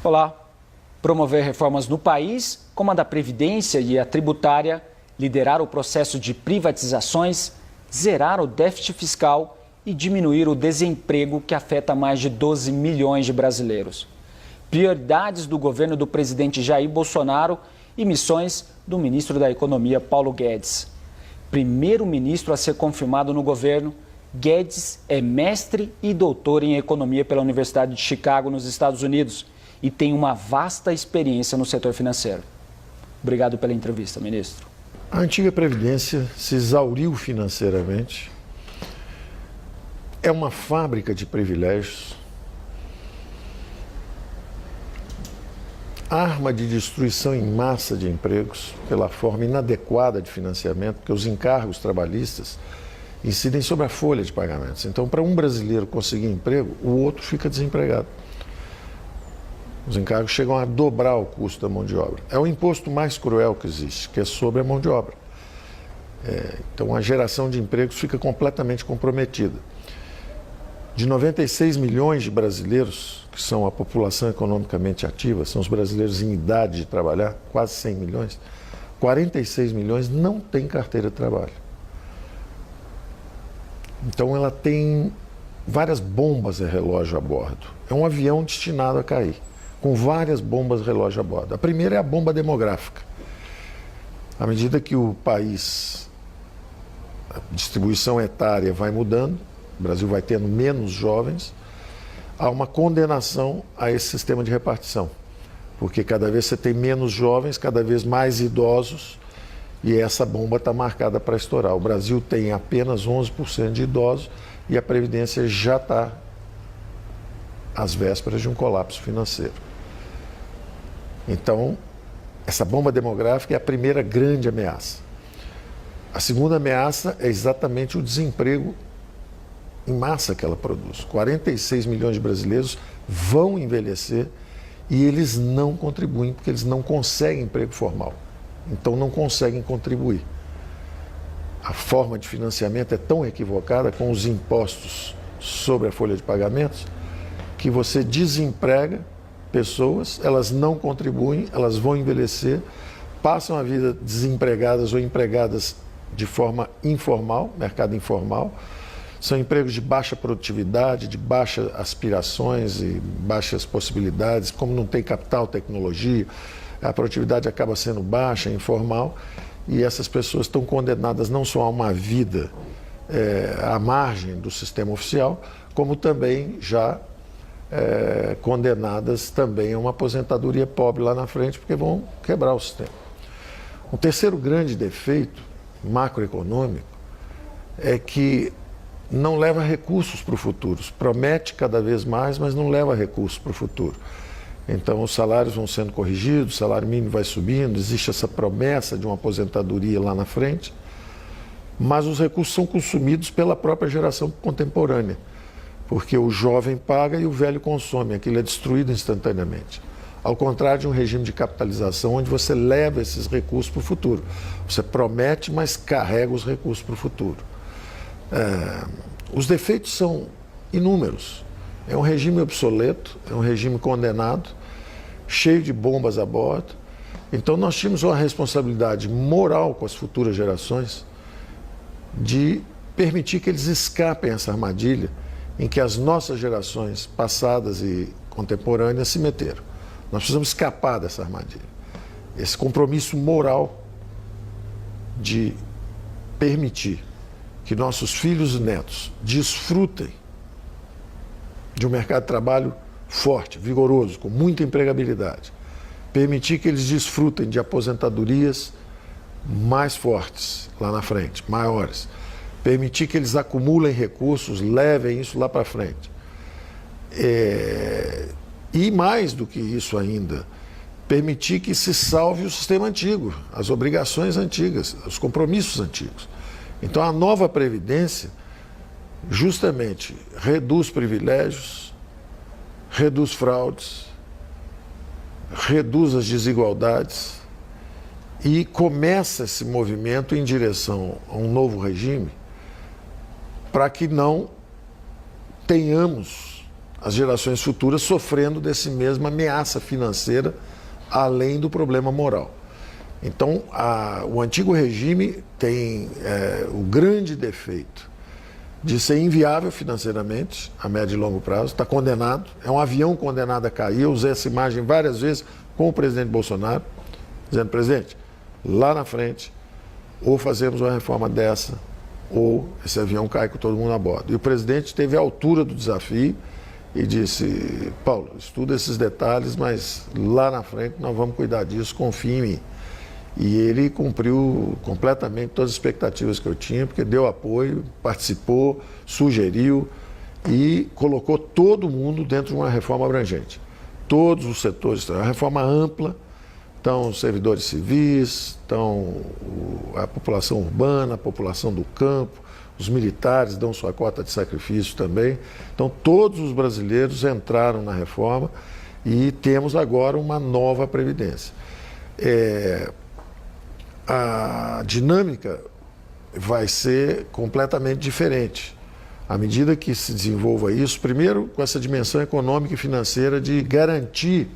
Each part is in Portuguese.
Olá. Promover reformas no país, como a da Previdência e a tributária, liderar o processo de privatizações, zerar o déficit fiscal e diminuir o desemprego que afeta mais de 12 milhões de brasileiros. Prioridades do governo do presidente Jair Bolsonaro e missões do ministro da Economia, Paulo Guedes. Primeiro-ministro a ser confirmado no governo, Guedes é mestre e doutor em economia pela Universidade de Chicago, nos Estados Unidos, e tem uma vasta experiência no setor financeiro. Obrigado pela entrevista, ministro. A antiga Previdência se exauriu financeiramente. É uma fábrica de privilégios. Arma de destruição em massa de empregos pela forma inadequada de financiamento, porque os encargos trabalhistas incidem sobre a folha de pagamentos. Então, para um brasileiro conseguir emprego, o outro fica desempregado. Os encargos chegam a dobrar o custo da mão de obra. É o imposto mais cruel que existe, que é sobre a mão de obra. Então, a geração de empregos fica completamente comprometida. De 96 milhões de brasileiros, que são a população economicamente ativa, são os brasileiros em idade de trabalhar, quase 100 milhões, 46 milhões não têm carteira de trabalho. Então, ela tem várias bombas a relógio a bordo. É um avião destinado a cair, com várias bombas relógio a bordo. A primeira é a bomba demográfica. À medida que o país, a distribuição etária vai mudando, o Brasil vai tendo menos jovens, há uma condenação a esse sistema de repartição. Porque cada vez você tem menos jovens, cada vez mais idosos, e essa bomba está marcada para estourar. O Brasil tem apenas 11% de idosos e a Previdência já está às vésperas de um colapso financeiro. Então, essa bomba demográfica é a primeira grande ameaça. A segunda ameaça é exatamente o desemprego em massa que ela produz. 46 milhões de brasileiros vão envelhecer e eles não contribuem porque eles não conseguem emprego formal. Então, não conseguem contribuir. A forma de financiamento é tão equivocada com os impostos sobre a folha de pagamentos que você desemprega pessoas, elas não contribuem, elas vão envelhecer, passam a vida desempregadas ou empregadas de forma informal, mercado informal. São empregos de baixa produtividade, de baixas aspirações e baixas possibilidades. Como não tem capital, tecnologia, a produtividade acaba sendo baixa, informal, e essas pessoas estão condenadas não só a uma vida à margem do sistema oficial, como também já condenadas também a uma aposentadoria pobre lá na frente, porque vão quebrar o sistema. O terceiro grande defeito macroeconômico é que não leva recursos para o futuro. Promete cada vez mais, mas não leva recursos para o futuro. Então, os salários vão sendo corrigidos, o salário mínimo vai subindo, existe essa promessa de uma aposentadoria lá na frente, mas os recursos são consumidos pela própria geração contemporânea, porque o jovem paga e o velho consome, aquilo é destruído instantaneamente. Ao contrário de um regime de capitalização, onde você leva esses recursos para o futuro. Você promete, mas carrega os recursos para o futuro. Os defeitos são inúmeros. É um regime obsoleto, é um regime condenado, cheio de bombas a bordo. Então, nós tínhamos uma responsabilidade moral com as futuras gerações de permitir que eles escapem essa armadilha em que as nossas gerações passadas e contemporâneas se meteram. Nós precisamos escapar dessa armadilha. Esse compromisso moral de permitir que nossos filhos e netos desfrutem de um mercado de trabalho forte, vigoroso, com muita empregabilidade. Permitir que eles desfrutem de aposentadorias mais fortes lá na frente, maiores. Permitir que eles acumulem recursos, levem isso lá para frente. E mais do que isso ainda, permitir que se salve o sistema antigo, as obrigações antigas, os compromissos antigos. Então, a nova Previdência justamente reduz privilégios, reduz fraudes, reduz as desigualdades e começa esse movimento em direção a um novo regime para que não tenhamos as gerações futuras sofrendo dessa mesma ameaça financeira, além do problema moral. Então, o antigo regime tem o grande defeito de ser inviável financeiramente, a médio e longo prazo, está condenado, é um avião condenado a cair. Eu usei essa imagem várias vezes com o presidente Bolsonaro, dizendo: presidente, lá na frente, ou fazemos uma reforma dessa, ou esse avião cai com todo mundo a bordo. E o presidente teve a altura do desafio e disse: Paulo, estuda esses detalhes, mas lá na frente nós vamos cuidar disso, confie em mim. E ele cumpriu completamente todas as expectativas que eu tinha, porque deu apoio, participou, sugeriu e colocou todo mundo dentro de uma reforma abrangente. Todos os setores, uma reforma ampla. Então, os servidores civis, então, a população urbana, a população do campo, os militares dão sua cota de sacrifício também. Então, todos os brasileiros entraram na reforma e temos agora uma nova Previdência. A dinâmica vai ser completamente diferente. À medida que se desenvolva isso, primeiro com essa dimensão econômica e financeira de garantir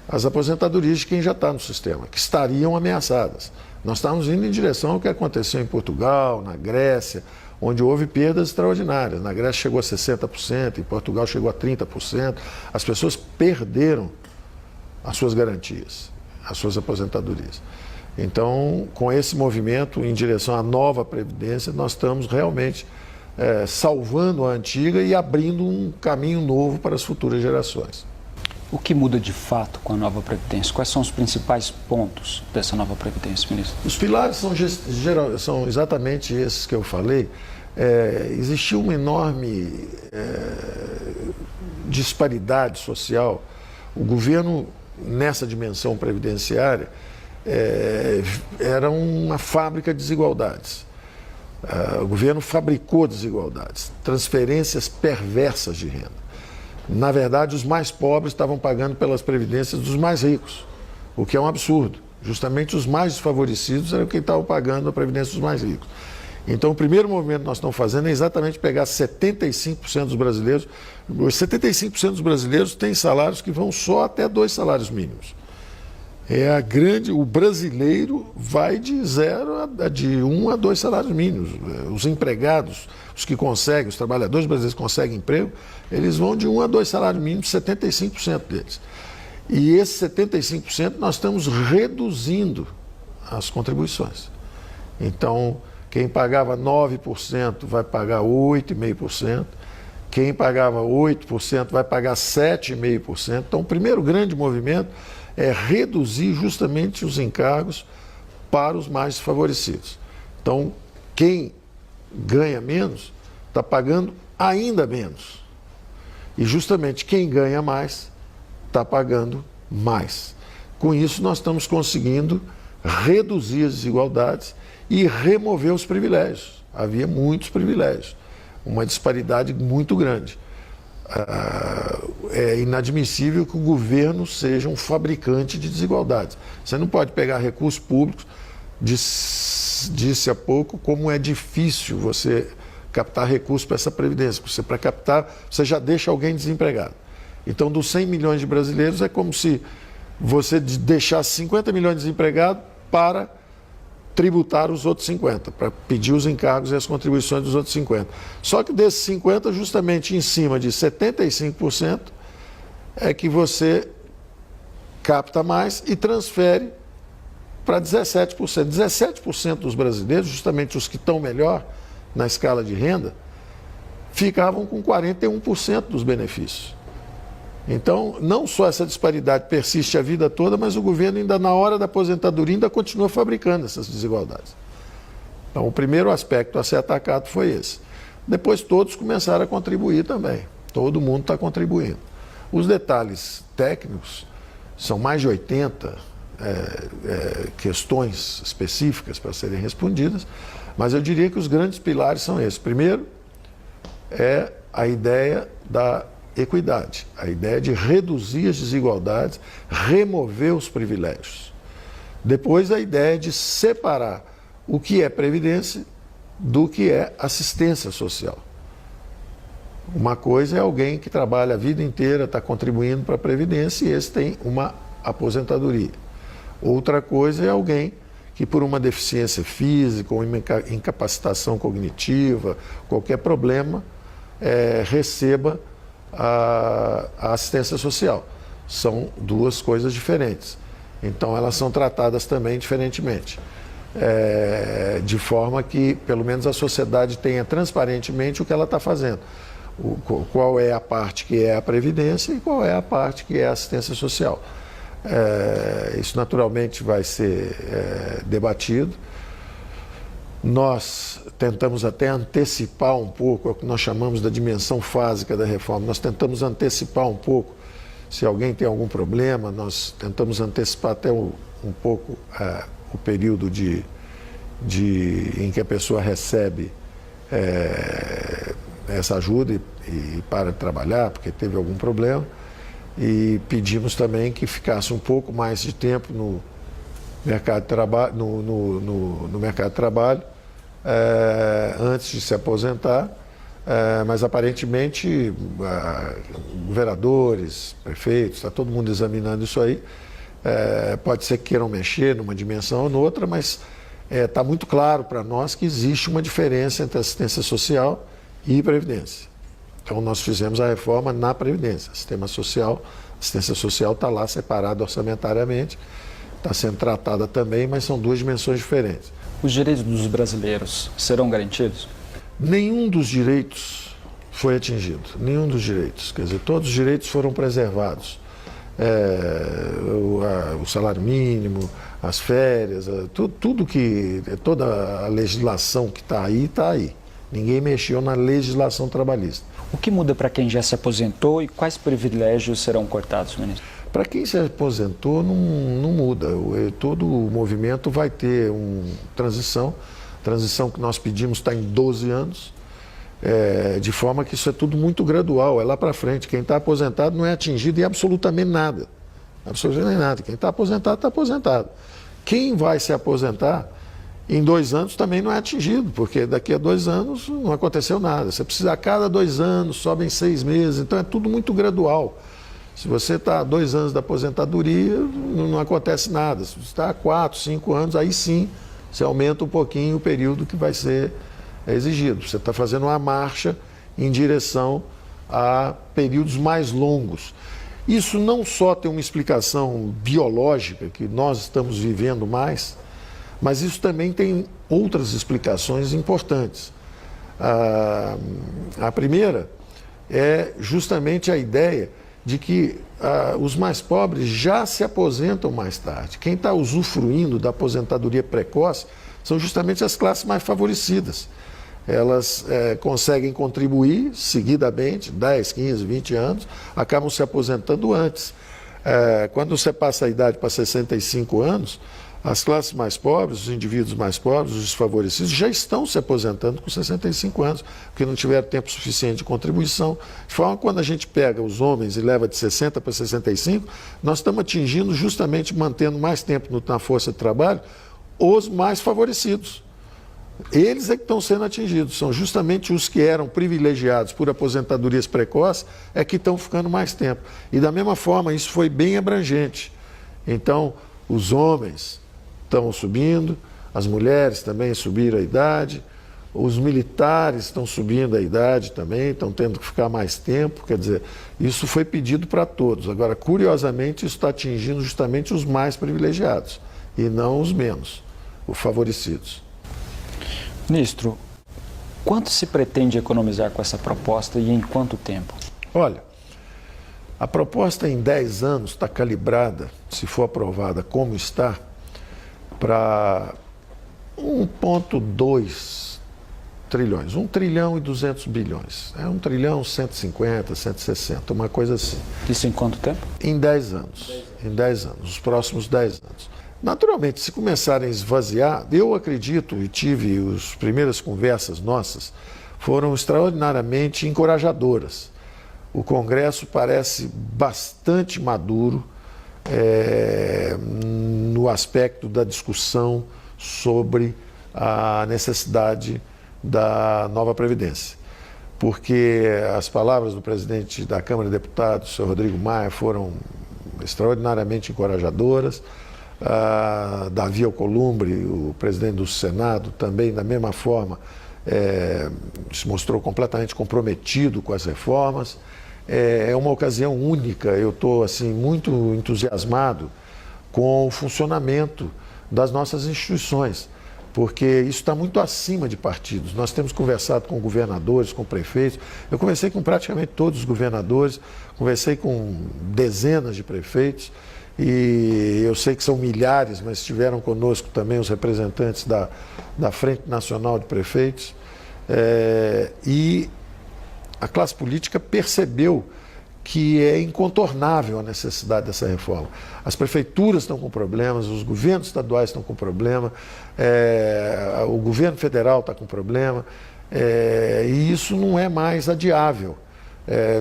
as aposentadorias de quem já está no sistema, que estariam ameaçadas. Nós estamos indo em direção ao que aconteceu em Portugal, na Grécia, onde houve perdas extraordinárias. Na Grécia chegou a 60%, em Portugal chegou a 30%. As pessoas perderam as suas garantias, as suas aposentadorias. Então, com esse movimento em direção à nova Previdência, nós estamos realmente salvando a antiga e abrindo um caminho novo para as futuras gerações. O que muda de fato com a nova Previdência? Quais são os principais pontos dessa nova Previdência, ministro? Os pilares são exatamente esses que eu falei. Existiu uma enorme disparidade social. O governo, nessa dimensão previdenciária, era uma fábrica de desigualdades. O governo fabricou desigualdades, transferências perversas de renda. Na verdade, os mais pobres estavam pagando pelas previdências dos mais ricos, o que é um absurdo. Justamente os mais desfavorecidos eram quem estavam pagando a previdência dos mais ricos. Então, o primeiro movimento que nós estamos fazendo é exatamente pegar 75% dos brasileiros. Os 75% dos brasileiros têm salários que vão só até 2 salários mínimos. O brasileiro vai de 1 a 2 salários mínimos. Os empregados, os que conseguem, os trabalhadores brasileiros que conseguem emprego, eles vão de 1 a 2 salários mínimos, 75% deles. E esses 75% nós estamos reduzindo as contribuições. Então, quem pagava 9% vai pagar 8,5%, quem pagava 8% vai pagar 7,5%. Então, o primeiro grande movimento é reduzir justamente os encargos para os mais desfavorecidos. Então, quem ganha menos está pagando ainda menos. E justamente quem ganha mais está pagando mais. Com isso, nós estamos conseguindo reduzir as desigualdades e remover os privilégios. Havia muitos privilégios, uma disparidade muito grande. É inadmissível que o governo seja um fabricante de desigualdades. Você não pode pegar recursos públicos, disse há pouco, como é difícil você captar recursos para essa previdência. Para captar, você já deixa alguém desempregado. Então, dos 100 milhões de brasileiros, é como se você deixasse 50 milhões desempregados para tributar os outros 50, para pedir os encargos e as contribuições dos outros 50. Só que desses 50, justamente em cima de 75%, é que você capta mais e transfere para 17%. 17% dos brasileiros, justamente os que estão melhor na escala de renda, ficavam com 41% dos benefícios. Então, não só essa disparidade persiste a vida toda, mas o governo ainda na hora da aposentadoria ainda continua fabricando essas desigualdades. Então, o primeiro aspecto a ser atacado foi esse. Depois todos começaram a contribuir também. Todo mundo está contribuindo. Os detalhes técnicos são mais de 80 questões específicas para serem respondidas, mas eu diria que os grandes pilares são esses. Primeiro, é a ideia da equidade, a ideia de reduzir as desigualdades, remover os privilégios. Depois, a ideia de separar o que é previdência do que é assistência social. Uma coisa é alguém que trabalha a vida inteira, está contribuindo para a Previdência e esse tem uma aposentadoria. Outra coisa é alguém que por uma deficiência física ou incapacitação cognitiva, qualquer problema, receba a assistência social. São duas coisas diferentes. Então, elas são tratadas também diferentemente. De forma que, pelo menos, a sociedade tenha transparentemente o que ela está fazendo. Qual é a parte que é a Previdência e qual é a parte que é a assistência social. Isso naturalmente vai ser debatido. Nós tentamos até antecipar um pouco, é o que nós chamamos da dimensão fásica da reforma. Nós tentamos antecipar um pouco, se alguém tem algum problema, nós tentamos antecipar até um pouco o período em que a pessoa recebe essa ajuda e para de trabalhar porque teve algum problema. E pedimos também que ficasse um pouco mais de tempo no mercado de trabalho, no mercado de trabalho antes de se aposentar, mas aparentemente governadores, prefeitos, está todo mundo examinando isso aí. Pode ser que queiram mexer numa dimensão ou noutra, mas está muito claro para nós que existe uma diferença entre assistência social e previdência. Então, nós fizemos a reforma na Previdência. Sistema social, assistência social está lá separada orçamentariamente, está sendo tratada também, mas são duas dimensões diferentes. Os direitos dos brasileiros serão garantidos? Nenhum dos direitos foi atingido, nenhum dos direitos. Quer dizer, todos os direitos foram preservados. O salário mínimo, as férias, toda a legislação que está aí, está aí. Ninguém mexeu na legislação trabalhista. O que muda para quem já se aposentou e quais privilégios serão cortados, ministro? Para quem se aposentou, não muda. Todo o movimento vai ter uma transição. A transição que nós pedimos está em 12 anos, de forma que isso é tudo muito gradual, é lá para frente. Quem está aposentado não é atingido em absolutamente nada. Absolutamente nada. Quem está aposentado, está aposentado. Quem vai se aposentar em 2 anos também não é atingido, porque daqui a 2 anos não aconteceu nada. Você precisa, a cada 2 anos, sobem 6 meses, então é tudo muito gradual. Se você está há 2 anos da aposentadoria, não acontece nada. Se você está há 4, 5 anos, aí sim você aumenta um pouquinho o período que vai ser exigido. Você está fazendo uma marcha em direção a períodos mais longos. Isso não só tem uma explicação biológica, que nós estamos vivendo mais, mas isso também tem outras explicações importantes. A primeira é justamente a ideia de que os mais pobres já se aposentam mais tarde. Quem está usufruindo da aposentadoria precoce são justamente as classes mais favorecidas. Elas conseguem contribuir seguidamente, 10, 15, 20 anos, acabam se aposentando antes. Quando você passa a idade para 65 anos, as classes mais pobres, os indivíduos mais pobres, os desfavorecidos, já estão se aposentando com 65 anos, porque não tiveram tempo suficiente de contribuição. De forma que quando a gente pega os homens e leva de 60 para 65, nós estamos atingindo justamente, mantendo mais tempo na força de trabalho, os mais favorecidos. Eles é que estão sendo atingidos, são justamente os que eram privilegiados por aposentadorias precoces, é que estão ficando mais tempo. E da mesma forma, isso foi bem abrangente. Então, os homens estão subindo, as mulheres também subiram a idade, os militares estão subindo a idade também, estão tendo que ficar mais tempo, quer dizer, isso foi pedido para todos. Agora, curiosamente, isso está atingindo justamente os mais privilegiados e não os menos, os favorecidos. Ministro, quanto se pretende economizar com essa proposta e em quanto tempo? Olha, a proposta em 10 anos está calibrada, se for aprovada como está, para 1,2 trilhões, 1 trilhão e 200 bilhões. É 1 trilhão, 150, 160, uma coisa assim. Isso em quanto tempo? Em 10 anos. Em 10 anos, os próximos 10 anos. Naturalmente, se começarem a esvaziar, eu acredito, e tive as primeiras conversas nossas, foram extraordinariamente encorajadoras. O Congresso parece bastante maduro no aspecto da discussão sobre a necessidade da nova Previdência. porque as palavras do presidente da Câmara de Deputados, o senhor Rodrigo Maia, foram extraordinariamente encorajadoras. Davi Alcolumbre, o presidente do Senado, também da mesma forma se mostrou completamente comprometido com as reformas. É uma ocasião única, eu estou assim, muito entusiasmado com o funcionamento das nossas instituições, porque isso está muito acima de partidos. Nós temos conversado com governadores, com prefeitos. Eu conversei com praticamente todos os governadores, conversei com dezenas de prefeitos, e eu sei que são milhares, mas estiveram conosco também os representantes da Frente Nacional de Prefeitos. E a classe política percebeu que é incontornável a necessidade dessa reforma. As prefeituras estão com problemas, os governos estaduais estão com problema, o governo federal está com problema, e isso não é mais adiável.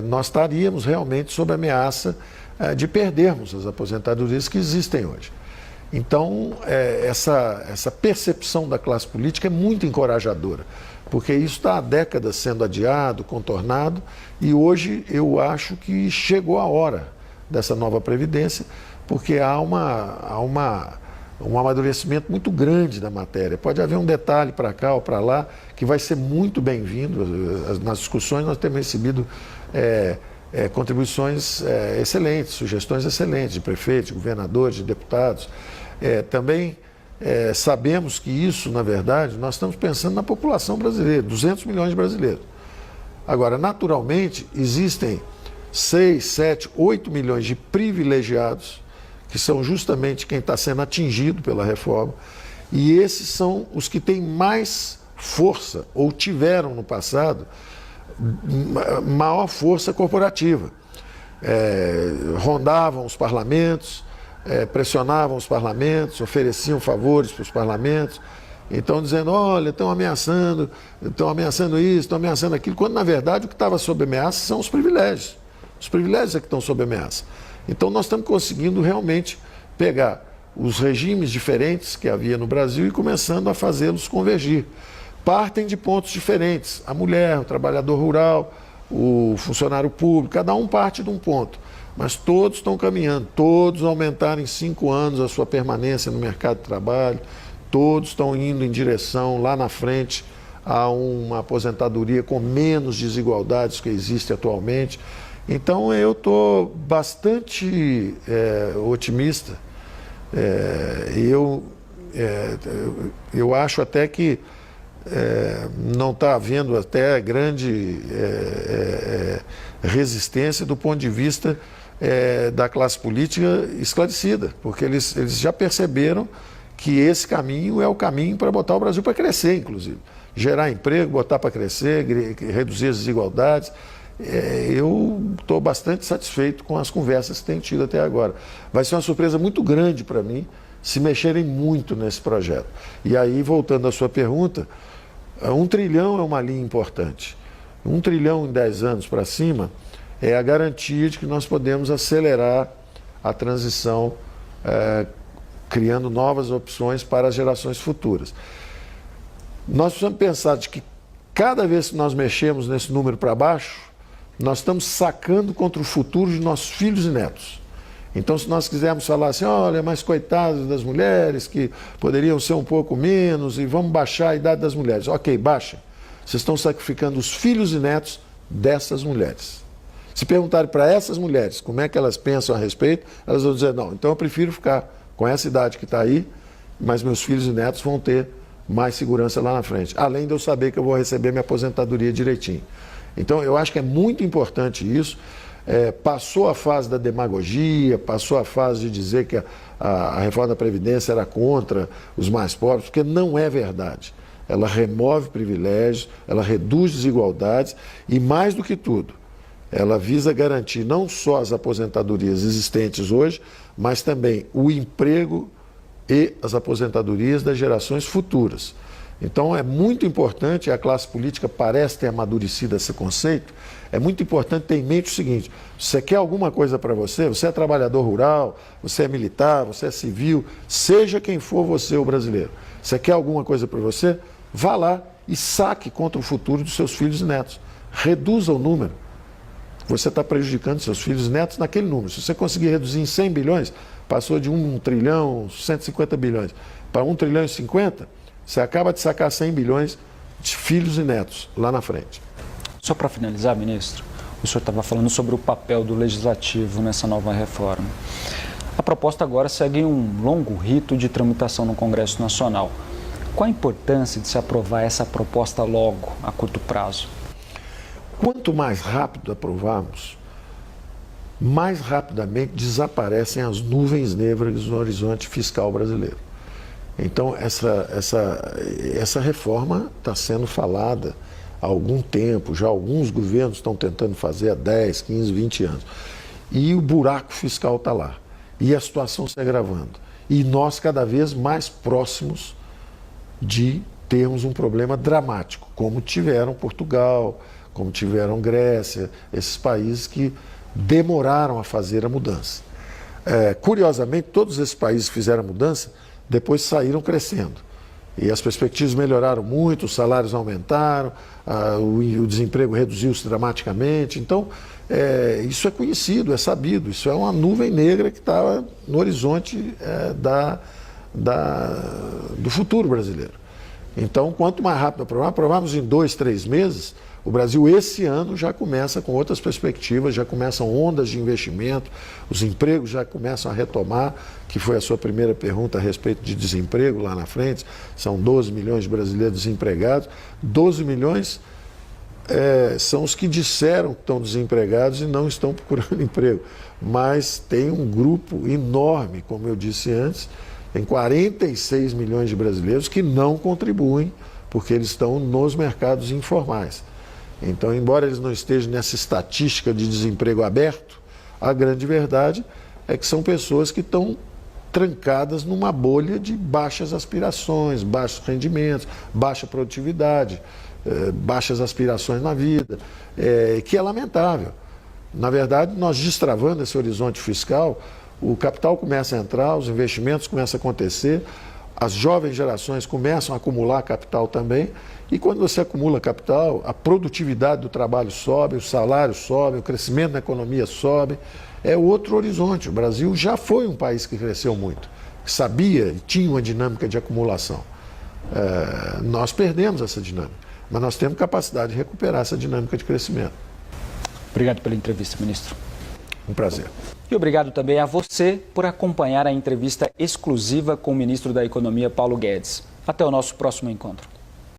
Nós estaríamos realmente sob ameaça de perdermos as aposentadorias que existem hoje. Então, essa percepção da classe política é muito encorajadora, porque isso está há décadas sendo adiado, contornado, e hoje eu acho que chegou a hora dessa nova Previdência, porque há um amadurecimento muito grande da matéria. Pode haver um detalhe para cá ou para lá que vai ser muito bem-vindo. Nas discussões nós temos recebido contribuições excelentes, sugestões excelentes de prefeitos, de governadores, de deputados. Também sabemos que isso, na verdade, nós estamos pensando na população brasileira, 200 milhões de brasileiros. Agora, naturalmente, existem 6, 7, 8 milhões de privilegiados, que são justamente quem está sendo atingido pela reforma, e esses são os que têm mais força, ou tiveram no passado, maior força corporativa. Rondavam os parlamentos, pressionavam os parlamentos, ofereciam favores para os parlamentos, então dizendo, olha, estão ameaçando isso, estão ameaçando aquilo, quando na verdade o que estava sob ameaça são os privilégios. Os privilégios é que estão sob ameaça. Então nós estamos conseguindo realmente pegar os regimes diferentes que havia no Brasil e começando a fazê-los convergir. Partem de pontos diferentes. A mulher, o trabalhador rural, o funcionário público, cada um parte de um ponto. Mas todos estão caminhando, todos aumentaram em 5 anos a sua permanência no mercado de trabalho, todos estão indo em direção, lá na frente, a uma aposentadoria com menos desigualdades que existe atualmente. Então eu estou bastante otimista. Eu acho até que não está havendo até grande resistência do ponto de vista da classe política esclarecida, porque eles já perceberam que esse caminho é o caminho para botar o Brasil para crescer, inclusive. Gerar emprego, botar para crescer, reduzir as desigualdades. Eu estou bastante satisfeito com as conversas que tenho tido até agora. Vai ser uma surpresa muito grande para mim se mexerem muito nesse projeto. E aí, voltando à sua pergunta, 1 trilhão é uma linha importante. 1 trilhão em 10 anos para cima é a garantia de que nós podemos acelerar a transição, criando novas opções para as gerações futuras. Nós precisamos pensar de que cada vez que nós mexemos nesse número para baixo, nós estamos sacando contra o futuro de nossos filhos e netos. Então, se nós quisermos falar assim, olha, mas coitados das mulheres que poderiam ser um pouco menos e vamos baixar a idade das mulheres. Ok, baixem. Vocês estão sacrificando os filhos e netos dessas mulheres. Se perguntarem para essas mulheres como é que elas pensam a respeito, elas vão dizer, não, então eu prefiro ficar com essa idade que está aí, mas meus filhos e netos vão ter mais segurança lá na frente. Além de eu saber que eu vou receber minha aposentadoria direitinho. Então, eu acho que é muito importante isso. Passou a fase da demagogia, passou a fase de dizer que a reforma da Previdência era contra os mais pobres, porque não é verdade. Ela remove privilégios, ela reduz desigualdades e, mais do que tudo, ela visa garantir não só as aposentadorias existentes hoje, mas também o emprego e as aposentadorias das gerações futuras. Então é muito importante, a classe política parece ter amadurecido esse conceito, é muito importante ter em mente o seguinte, você quer alguma coisa para você, você é trabalhador rural, você é militar, você é civil, seja quem for você, o brasileiro, você quer alguma coisa para você, vá lá e saque contra o futuro dos seus filhos e netos. Reduza o número. Você está prejudicando seus filhos e netos naquele número. Se você conseguir reduzir em 100 bilhões, passou de 1 trilhão, 150 bilhões, para 1 trilhão e 50, você acaba de sacar 100 bilhões de filhos e netos lá na frente. Só para finalizar, ministro, o senhor estava falando sobre o papel do Legislativo nessa nova reforma. A proposta agora segue um longo rito de tramitação no Congresso Nacional. Qual a importância de se aprovar essa proposta logo, a curto prazo? Quanto mais rápido aprovarmos, mais rapidamente desaparecem as nuvens negras no horizonte fiscal brasileiro. Então, essa reforma está sendo falada há algum tempo, já alguns governos estão tentando fazer há 10, 15, 20 anos. E o buraco fiscal está lá. E a situação se agravando. E nós cada vez mais próximos de termos um problema dramático, como tiveram Portugal, como tiveram Grécia, esses países que demoraram a fazer a mudança. Curiosamente, todos esses países que fizeram a mudança, depois saíram crescendo. E as perspectivas melhoraram muito, os salários aumentaram, o desemprego reduziu-se dramaticamente. Então, isso é conhecido, é sabido, isso é uma nuvem negra que está no horizonte do futuro brasileiro. Então, quanto mais rápido aprovarmos em 2, 3 meses, o Brasil esse ano já começa com outras perspectivas, já começam ondas de investimento, os empregos já começam a retomar, que foi a sua primeira pergunta a respeito de desemprego lá na frente. São 12 milhões de brasileiros desempregados, 12 milhões são os que disseram que estão desempregados e não estão procurando emprego. Mas tem um grupo enorme, como eu disse antes, tem 46 milhões de brasileiros que não contribuem, porque eles estão nos mercados informais. Então, embora eles não estejam nessa estatística de desemprego aberto, a grande verdade é que são pessoas que estão trancadas numa bolha de baixas aspirações, baixos rendimentos, baixa produtividade, baixas aspirações na vida, que é lamentável. Na verdade, nós destravando esse horizonte fiscal, o capital começa a entrar, os investimentos começam a acontecer, as jovens gerações começam a acumular capital também, e quando você acumula capital, a produtividade do trabalho sobe, o salário sobe, o crescimento da economia sobe, é outro horizonte. O Brasil já foi um país que cresceu muito, que sabia e tinha uma dinâmica de acumulação. Nós perdemos essa dinâmica, mas nós temos capacidade de recuperar essa dinâmica de crescimento. Obrigado pela entrevista, ministro. Um prazer. E obrigado também a você por acompanhar a entrevista exclusiva com o ministro da Economia, Paulo Guedes. Até o nosso próximo encontro.